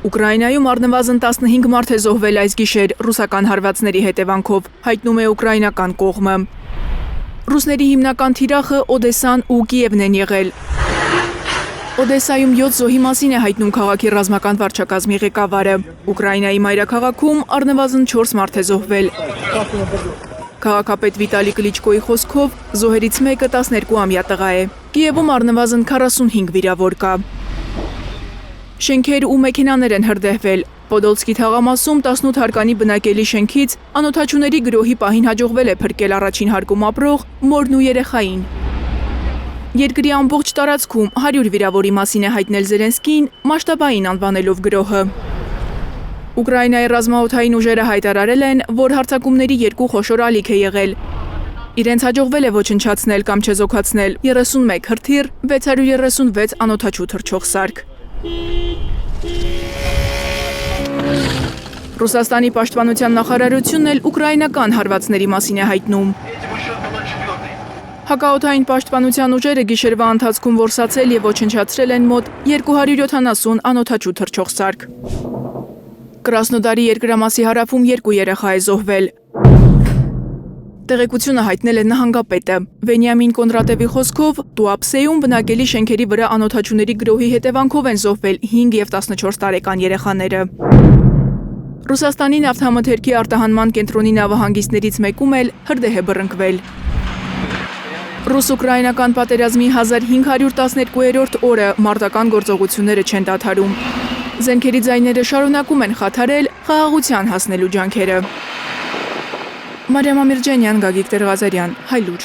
Ուկրաինայում առնվազն 15 մարդ է զոհվել այս գիշեր ռուսական հարվածների հետևանքով, հայտնում է ուկրաինական կողմը։ Ռուսների հիմնական թիրախը Օդեսան ու Կիևն են եղել։ Օդեսայում 7 զոհի մասին է հայտնում քաղաքի ռազմական վարչակազմի ղեկավարը։ Ուկրաինայի մայրաքաղաքում առնվազն 4 մարդ է զոհվել։ Քաղաքապետ Վիտալի Կլիչկոյի խոսքով զոհերից մեկը 12-ամյա տղա է։ Կիևում առնվազն 45 վիրավոր կա։ Շենքեր ու մեքենաներ են հրդեհվել։ Պոդոլսկի թաղամասում 18 հարկանի բնակելի շենքից անօդաչուների գրոհի պահին հաջողվել է փրկել առաջին հարկում ապրող մորն ու երեխային։ Երկրի ամբողջ տարածքում 100 վիրավորի մասին է հայտնել Զելենսկին, մասշտաբային անվանելով գրոհը։ Ուկրաինայի ռազմաօդային ուժերը հայտարարել են, որ հարձակումների 2 խոշոր ալիք է եղել։ Իրենց հաջողվել է ոչնչացնել կամ չեզոքացնել 31 հրթիռ, 636 անօդաչու թռչող սարք։ Ռուսաստանի պաշտպանության նախարարությունն էլ ուկրաինական հարվածների մասին է հայտնում։ Հակաօդային պաշտպանության ուժերը գիշերվա ընթացքում որսացել և ոչնչացրել են մոտ 270 անօդաչու թռչող սարք։ Կրասնոդարի երկրամասի հարավում 2 երեխա է զոհվել։ Տեղեկությունը հայտնել է նահանգապետը։ Վենյամին Կոնրատևի խոսքով Տուապսեում բնակելի շենքերի վրա անօդաչուների գրոհի հետևանքով են զոհվել 5 և 14 տարեկան երեխաները։ Ռուսաստանի նավթամթերքի արտահանման կենտրոնի նավահանգիստներից մեկում էլ հրդեհ է բռնկվել։ Ռուս-ուկրաինական պատերազմի 1512-րդ օրը մարտական գործողությունները չեն դադարում։ Զենքերի ձայները շարունակում են խաթարել խաղաղության հասնելու ջանքերը։ Մարիամ Ամիրջանյան, Գագիկ Տեր-Ղազարյան, Հայլուր։